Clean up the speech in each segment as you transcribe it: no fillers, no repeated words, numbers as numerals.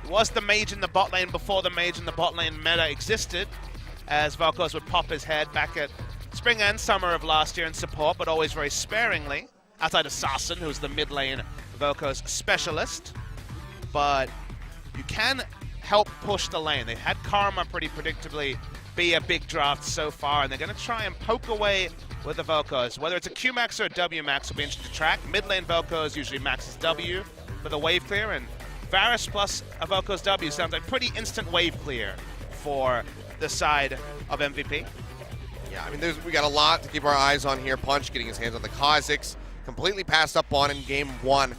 He was the mage in the bot lane before the mage in the bot lane meta existed, as Vel'Koz would pop his head back at spring and summer of last year in support, but always very sparingly, outside of Sarsen, who's the mid lane Vel'Koz specialist. But you can help push the lane. They've had Karma pretty predictably be a big draft so far, and they're going to try and poke away with the Vel'Koz. Whether it's a Q max or a W max will be interesting to track. Mid lane Vel'Koz usually maxes W for the wave clear, and Varus plus a Vel'Koz W sounds like pretty instant wave clear for the side of MVP. Yeah, I mean, we got a lot to keep our eyes on here. Punch getting his hands on the Kha'Zix, completely passed up on in game 1.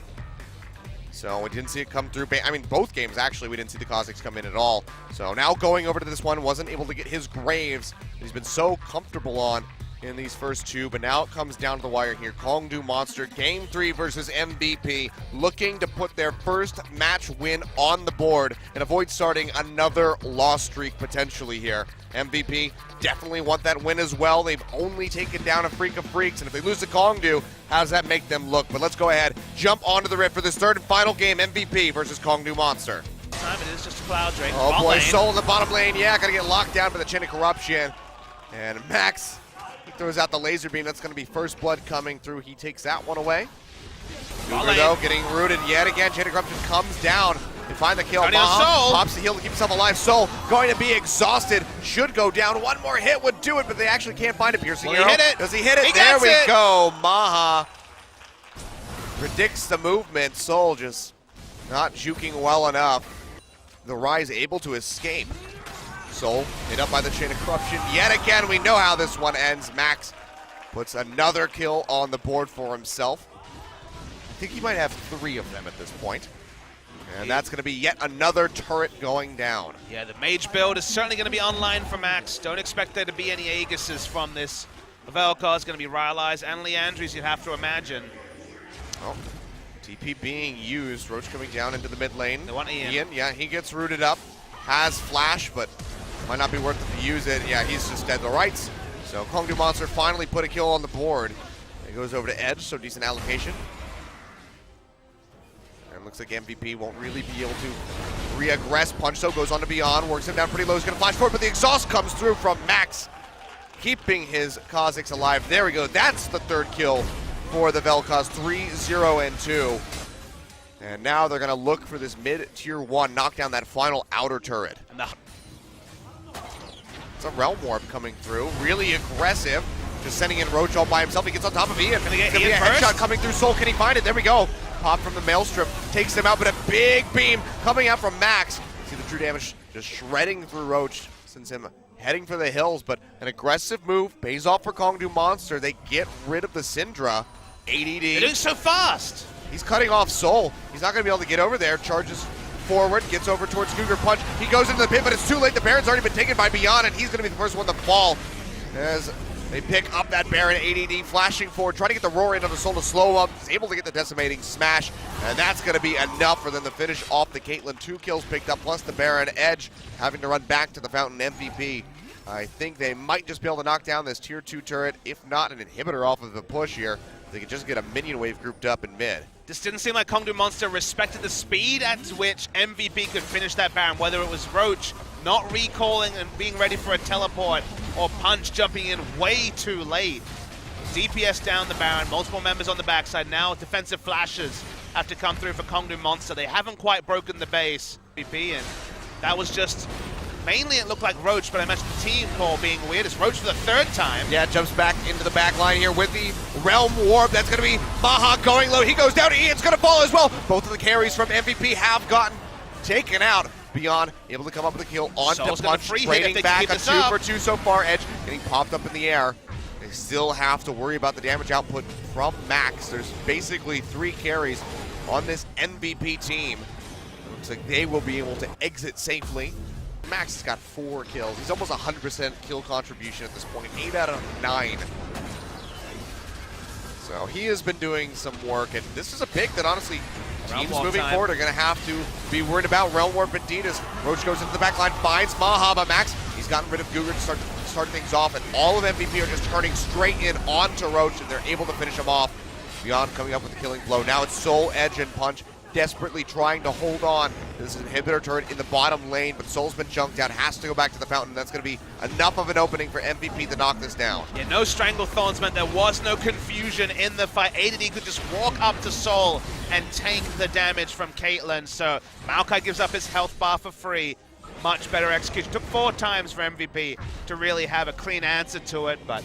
So we didn't see it come through. I mean, both games, actually, we didn't see the Kha'Zix come in at all. So now going over to this one, wasn't able to get his Graves that he's been so comfortable on in these first two, but now it comes down to the wire here. Kongdoo Monster, game 3 versus MVP, looking to put their first match win on the board and avoid starting another loss streak potentially here. MVP definitely want that win as well. They've only taken down a Freak of Freaks, and if they lose to Kongdoo, how does that make them look? But let's go ahead, jump onto the rift for this third and final game, MVP versus Kongdoo Monster. Time it is just a Cloud Drake. Oh boy, Soul in the bottom lane. Yeah, gotta get locked down by the Chain of Corruption. And Max, he throws out the laser beam. That's gonna be first blood coming through. He takes that one away. Cougar though, getting rooted yet again. Chain of Corruption comes down. They find the kill. Maha pops the heal to keep himself alive. Soul going to be exhausted. Should go down. One more hit would do it, but they actually can't find a piercing arrow. He hit it. Does he hit it? He there we it. go. Maha predicts the movement. Soul just not juking well enough. The Rise able to escape. Soul hit up by the Chain of Corruption yet again. We know how this one ends. Max puts another kill on the board for himself. I think he might have 3 of them at this point. And that's going to be yet another turret going down. Yeah, the mage build is certainly going to be online for Max. Don't expect there to be any Aegises from this. Vel'Koz is going to be Rylai's and Leandry's, you'd have to imagine. Oh, TP being used. Roach coming down into the mid lane. They want Ian. Ian, yeah, he gets rooted up. Has flash, but might not be worth it to use it. Yeah, he's just dead to rights. So Kongdoo Monster finally put a kill on the board. It goes over to Edge, so decent allocation. And looks like MVP won't really be able to re-aggress. Punch though goes on to Beyond, works him down pretty low. He's gonna flash forward, but the exhaust comes through from Max, keeping his Kha'Zix alive. There we go. That's the third kill for the Vel'Koz. 3-0-2. And now they're gonna look for this mid-tier 1, knock down that final outer turret. It's a Realm Warp coming through, really aggressive. Just sending in Roach all by himself. He gets on top of Ian. Gonna get Ian Ian a first. headshot coming through. Soul, can he find it? There we go. Pop from the Maelstrom, takes him out, but a big beam coming out from Max. See the true damage just shredding through Roach, sends him heading for the hills, but an aggressive move pays off for Kongdoo Monster. They get rid of the Syndra. ADD. They're doing so fast. He's cutting off Soul. He's not going to be able to get over there. Charges forward, gets over towards Cougar Punch. He goes into the pit, but it's too late. The Baron's already been taken by Beyond, and he's going to be the first one to fall. As they pick up that Baron. ADD flashing forward, trying to get the roar into the Soul to slow up. He's able to get the decimating smash, and that's going to be enough for them to finish off the Caitlyn. 2 kills picked up, plus the Baron. Edge having to run back to the fountain. MVP. I think they might just be able to knock down this tier 2 turret, if not an inhibitor off of the push here. They could just get a minion wave grouped up in mid. This didn't seem like Kongdoo Monster respected the speed at which MVP could finish that Baron, whether it was Roach not recalling and being ready for a teleport, or Punch jumping in way too late. DPS down the Baron, multiple members on the backside. Now defensive flashes have to come through for Kongdoo Monster. They haven't quite broken the base, MVP, and that was just... Mainly it looked like Roach, but I mentioned the team call being weird. It's Roach for the 3rd time. Yeah, jumps back into the back line here with the Realm Warp. That's going to be Maha going low. He goes down. Ian's going to fall as well. Both of the carries from MVP have gotten taken out. Beyond able to come up with a kill on to Punch. Trading back a 2 for 2 so far. Edge getting popped up in the air. They still have to worry about the damage output from Max. There's basically 3 carries on this MVP team. It looks like they will be able to exit safely. Max has got 4 kills. He's almost 100% kill contribution at this point. 8 out of 9. So he has been doing some work, and this is a pick that honestly teams moving forward are going to have to be worried about. Realm Warp and Adidas. Roach goes into the back line, finds Maha, but Max, he's gotten rid of Cougar to start things off, and all of MVP are just turning straight in onto Roach, and they're able to finish him off. Beyond coming up with the killing blow. Now it's Soul, Edge, and Punch desperately trying to hold on. This is an inhibitor turret in the bottom lane, but Soul's been junked out, has to go back to the fountain. That's going to be enough of an opening for MVP to knock this down. Yeah, no Stranglethorns meant there was no confusion in the fight. ADD could just walk up to Soul and tank the damage from Caitlyn. So Maokai gives up his health bar for free. Much better execution. Took 4 times for MVP to really have a clean answer to it, but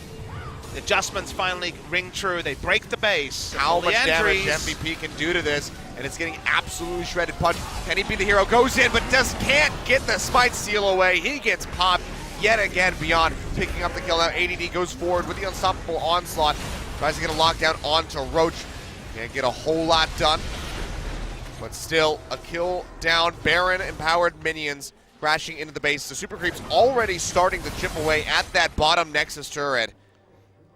the adjustments finally ring true. They break the base. How much damage MVP can do to this, and it's getting absolutely shredded. Punch. Can he be the hero? Goes in, but can't get the smite seal away. He gets popped yet again beyond picking up the kill. Now ADD goes forward with the unstoppable onslaught. Tries to get a lockdown onto Roach. Can't get a whole lot done, but still a kill down. Baron empowered minions crashing into the base. The super creep's already starting to chip away at that bottom Nexus turret.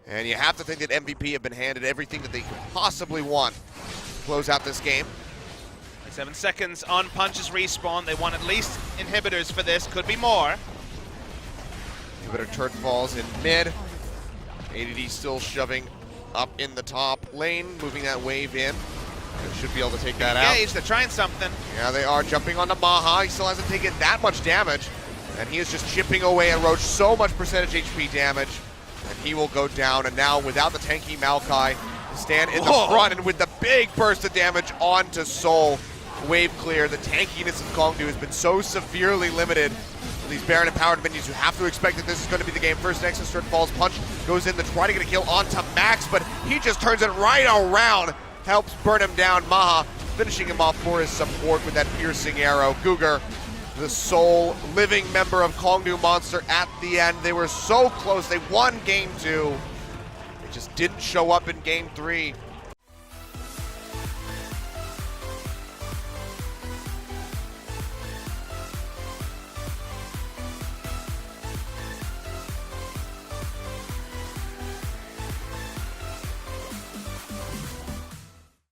And you have to think that MVP have been handed everything that they could possibly want to close out this game. 7 seconds on Punch's respawn. They want at least inhibitors for this. Could be more. Inhibitor turret falls in mid. ADD still shoving up in the top lane, moving that wave in. They should be able to take that out. They're trying something. Yeah, they are jumping onto Maha. He still hasn't taken that much damage. And he is just chipping away at Roach. So much percentage HP damage. And he will go down, and now without the tanky Maokai, stand in the front, and with the big burst of damage onto Soul, wave clear. The tankiness of Kongdoo has been so severely limited for these Baron empowered minions. You have to expect that this is going to be the game. First Nexus turret falls, Punch goes in to try to get a kill onto Max, but he just turns it right around, helps burn him down. Maha finishing him off for his support with that piercing arrow. Cougar, the sole living member of Kongdoo Monster at the end. They were so close. They won game 2. They just didn't show up in game 3.